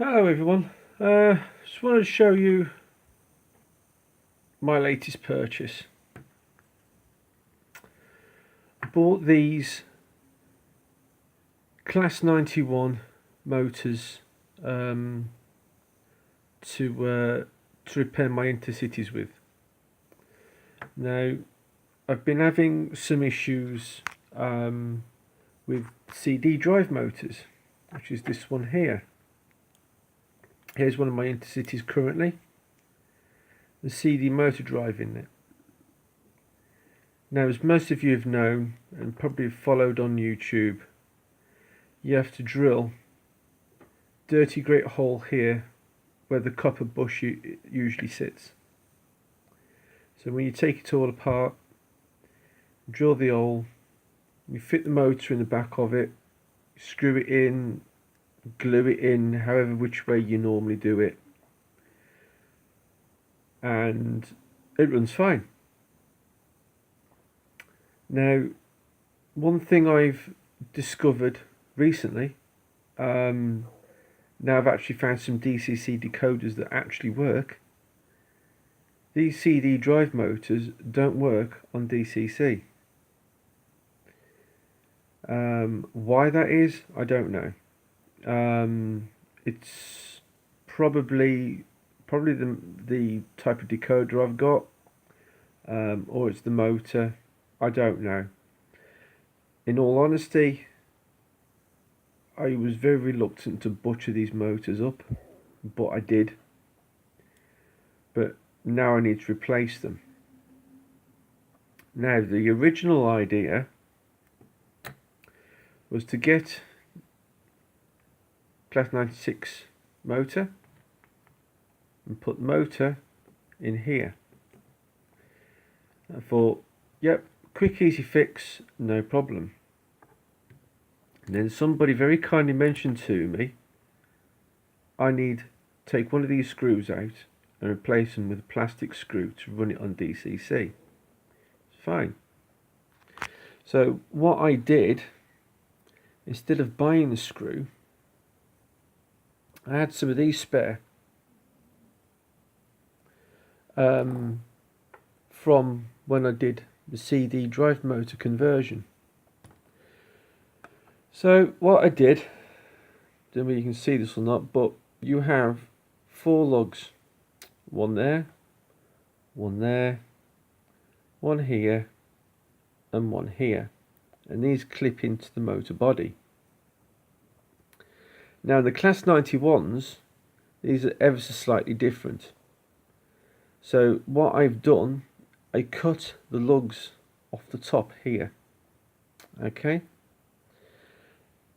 Hello everyone, just wanted to show you my latest purchase. I bought these Class 91 motors to repair my intercities with. Now I've been having some issues with CD drive motors, which is this one here. Here's one of my intercities currently. The CD motor drive in it. Now, as most of you have known and probably followed on YouTube, you have to drill a dirty great hole here where the copper bush usually sits. So when you take it all apart, drill the hole, you fit the motor in the back of it, screw it in, glue it in, however which way you normally do it, and it runs fine. Now, one thing I've discovered recently, now I've actually found some DCC decoders that actually work. These CD drive motors don't work on DCC. Why that is, I don't know. It's probably the type of decoder I've got, or it's the motor. I don't know. In all honesty, I was very reluctant to butcher these motors up, but I did. But now I need to replace them. Now, the original idea was to get Class 96 motor and put the motor in here. I thought, yep, quick easy fix, no problem. And then somebody very kindly mentioned to me, I need to take one of these screws out and replace them with a plastic screw to run it on DCC. It's fine. So what I did, instead of buying the screw, I had some of these spare from when I did the CD drive motor conversion. So what I did, don't know if you can see this or not, but you have 4 lugs, one there, one there, one here, and one here, and these clip into the motor body. Now the Class 91s, these are ever so slightly different. So what I've done, I cut the lugs off the top here, okay,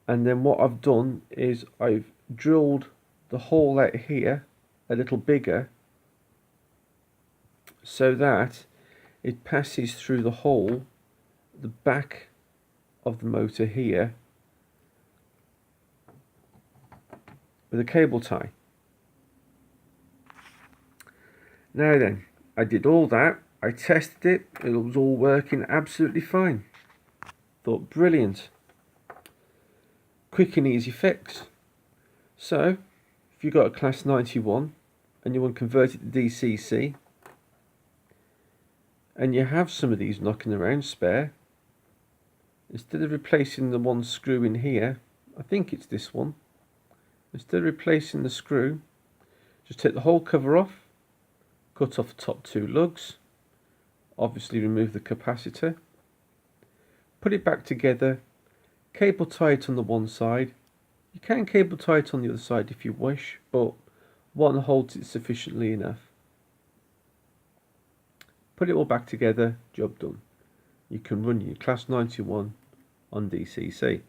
and then what I've done is I've drilled the hole out here a little bigger so that it passes through the hole, the back of the motor here, with a cable tie. Now then, I did all that, I tested it, it was all working absolutely fine. Thought, brilliant. Quick and easy fix. So, if you've got a Class 91 and you want to convert it to DCC, and you have some of these knocking around spare, instead of replacing the one screw in here, I think it's this one, instead of replacing the screw, just take the whole cover off, cut off the top 2 lugs, obviously remove the capacitor, put it back together, cable tie it on the one side. You can cable tie it on the other side if you wish, but one holds it sufficiently enough. Put it all back together, job done. You can run your Class 91 on DCC.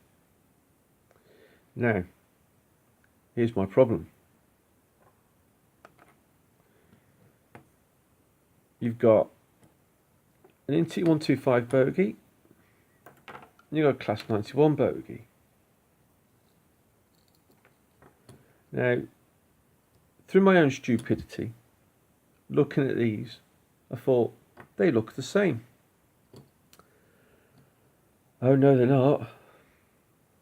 Now, here's my problem. You've got an NT125 bogie, and you've got a Class 91 bogie. Now, through my own stupidity, looking at these, I thought, they look the same. Oh no, they're not.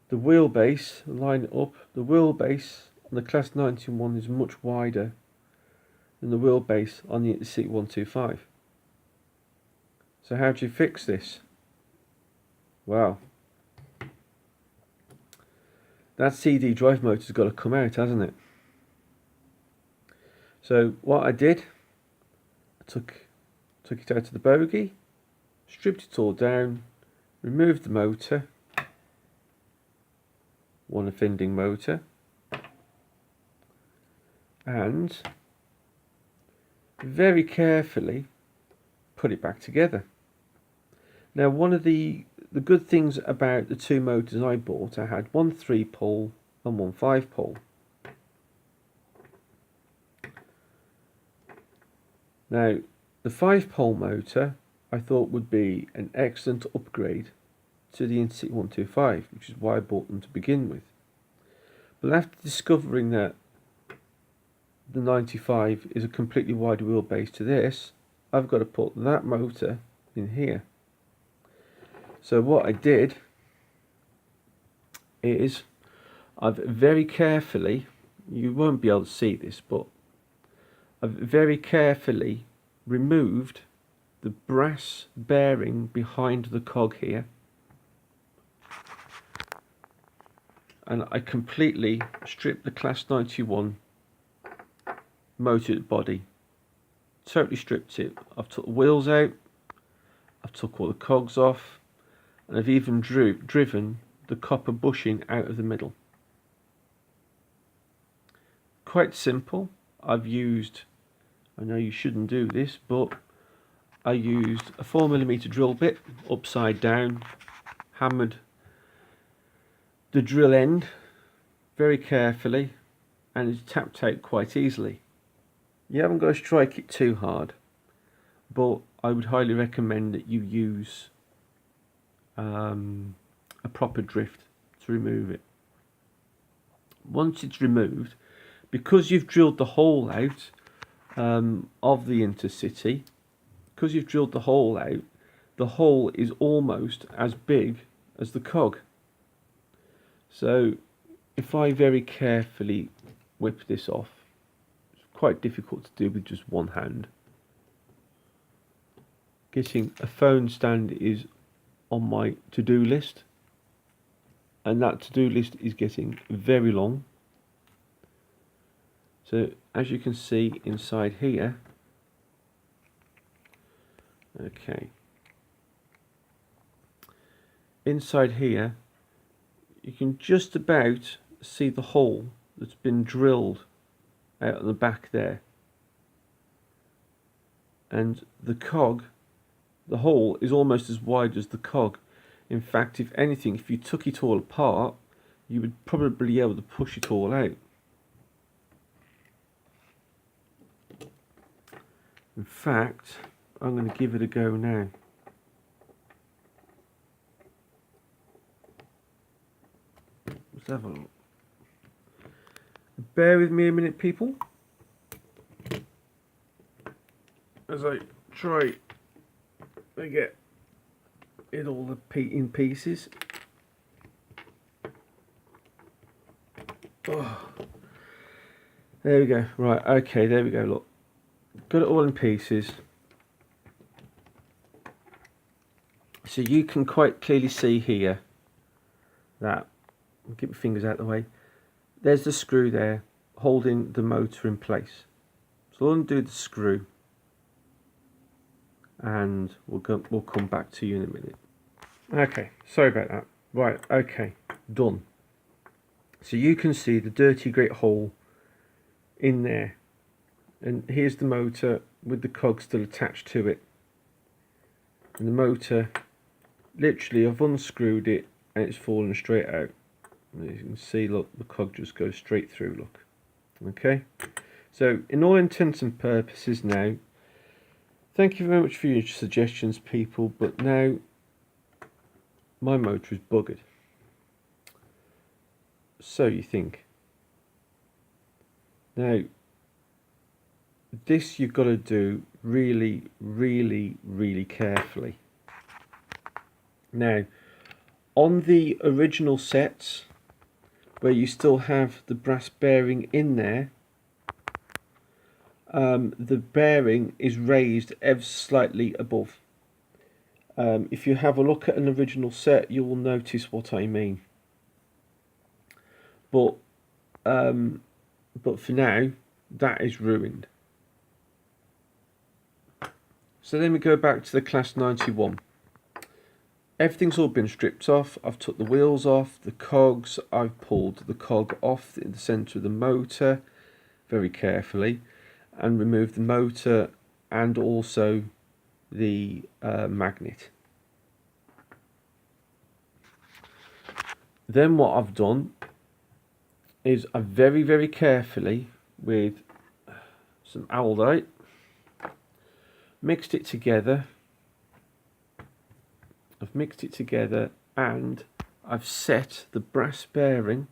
The wheelbase, line it up, the wheelbase on the Class 91 is much wider than the wheelbase on the Intercity 125. So how do you fix this? Well, that CD drive motor's got to come out, hasn't it? So what I did, I took it out of the bogie, stripped it all down, removed the motor, one offending motor, and very carefully put it back together. Now, one of the good things about the two motors I bought, I had one 3-pole and one 5-pole. Now, the 5-pole motor I thought would be an excellent upgrade to the Intercity 125, which is why I bought them to begin with. But after discovering that the 95 is a completely wider wheelbase to this, I've got to put that motor in here. So what I did is I've very carefully, you won't be able to see this, but I've very carefully removed the brass bearing behind the cog here, and I completely stripped the Class 91 motor body, totally stripped it. I've took the wheels out, I've took all the cogs off, and I've even driven the copper bushing out of the middle. Quite simple. I've used, I know you shouldn't do this, but I used a 4mm drill bit upside down, hammered the drill end very carefully, and it's tapped out quite easily. You haven't got to strike it too hard, but I would highly recommend that you use a proper drift to remove it. Once it's removed, because you've drilled the hole out of the Intercity, because you've drilled the hole out, the hole is almost as big as the cog. So if I very carefully whip this off, it's quite difficult to do with just one hand. Getting a phone stand is on my to-do list, and that to-do list is getting very long. So as you can see inside here, okay, inside here you can just about see the hole that's been drilled out on the back there, and the cog, the hole is almost as wide as the cog. In fact, if anything, if you took it all apart, you would probably be able to push it all out. In fact, I'm going to give it a go now. Let's have a look. Bear with me a minute, people, as I try to get it all in pieces. Oh, there we go. Right, okay, there we go. Look, got it all in pieces. So you can quite clearly see here that, I'll get my fingers out of the way, there's the screw there holding the motor in place. So I'll undo the screw and we'll come back to you in a minute. Okay, sorry about that. Right, okay, done. So you can see the dirty great hole in there, and here's the motor with the cog still attached to it, and the motor, literally I've unscrewed it and it's fallen straight out. And as you can see, look, the cog just goes straight through, look. Okay, so in all intents and purposes now, thank you very much for your suggestions, people, but now my motor is buggered. So you think. Now, this you've got to do really, really, really carefully. Now, on the original sets, where you still have the brass bearing in there, the bearing is raised ever slightly above. If you have a look at an original set, you will notice what I mean. But for now, that is ruined. So then we go back to the Class 91. Everything's all been stripped off. I've took the wheels off, the cogs. I've pulled the cog off in the centre of the motor very carefully and removed the motor and also the magnet. Then what I've done is I've very carefully, with some aldite, mixed it together. I've mixed it together and I've set the brass bearing.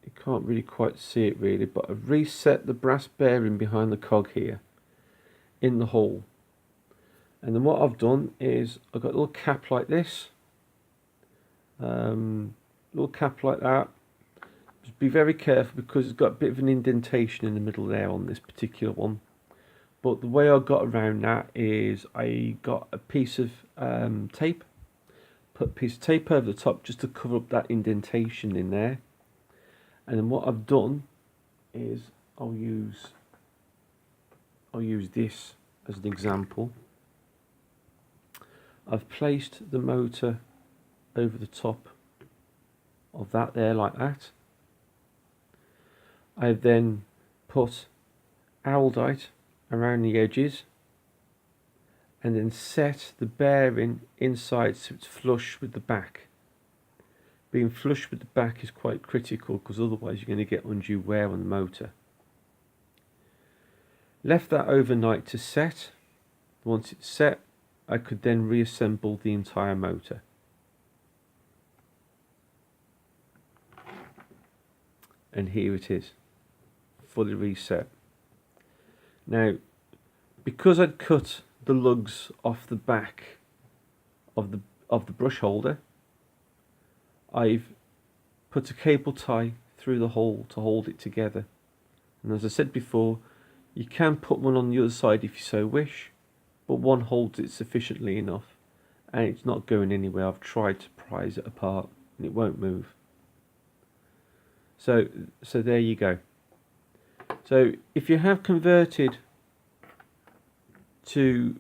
You can't really quite see it really, but I've reset the brass bearing behind the cog here in the hole. And then what I've done is I've got a little cap like this, little cap like that. Just be very careful because it's got a bit of an indentation in the middle there on this particular one. But the way I got around that is I got a piece of tape, put a piece of tape over the top just to cover up that indentation in there. And then what I've done is I'll use this as an example. I've placed the motor over the top of that there like that. I've then put aldite around the edges and then set the bearing inside so it's flush with the back. Being flush with the back is quite critical because otherwise you're going to get undue wear on the motor. Left that overnight to set. Once it's set, I could then reassemble the entire motor. And here it is, fully reset. Now, because I'd cut the lugs off the back of the brush holder, I've put a cable tie through the hole to hold it together. And as I said before, you can put one on the other side if you so wish, but one holds it sufficiently enough and it's not going anywhere. I've tried to prise it apart and it won't move. So there you go. So if you have converted to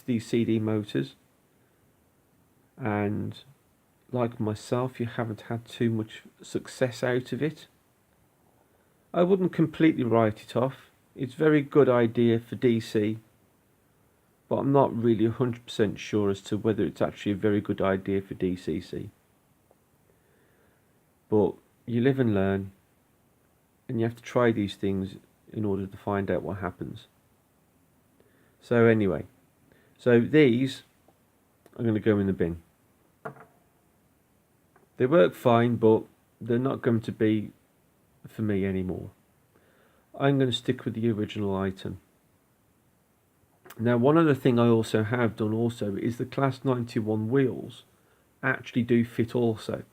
these CD motors, and like myself you haven't had too much success out of it, I wouldn't completely write it off. It's a very good idea for DC, but I'm not really 100% sure as to whether it's actually a very good idea for DCC. But you live and learn, and you have to try these things in order to find out what happens. So anyway, so these are going to go in the bin. They work fine, but they're not going to be for me anymore. I'm going to stick with the original item. Now, one other thing I also have done also is the Class 91 wheels actually do fit also.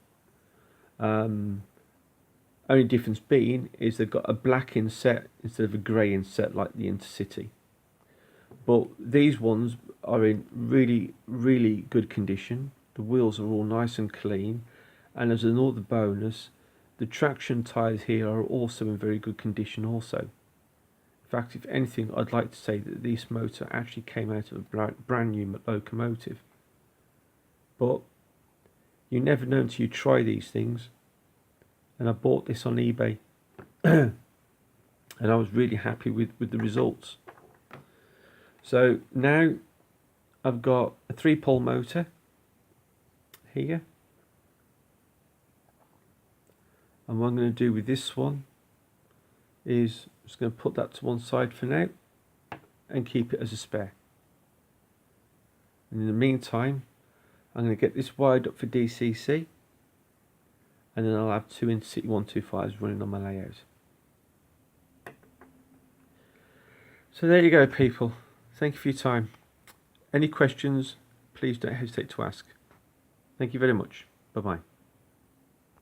Only difference being is they've got a black inset instead of a grey inset like the Intercity. But these ones are in really good condition. The wheels are all nice and clean, and as another bonus, the traction tyres here are also in very good condition also. In fact, if anything, I'd like to say that this motor actually came out of a brand new locomotive. But you never know until you try these things. And I bought this on eBay and I was really happy with the results. So now I've got a 3-pole motor here, and what I'm going to do with this one is I'm just going to put that to one side for now and keep it as a spare. And in the meantime, I'm going to get this wired up for DCC, and then I'll have 2 Intercity 125s running on my layout. So there you go, people. Thank you for your time. Any questions, please don't hesitate to ask. Thank you very much. Bye bye.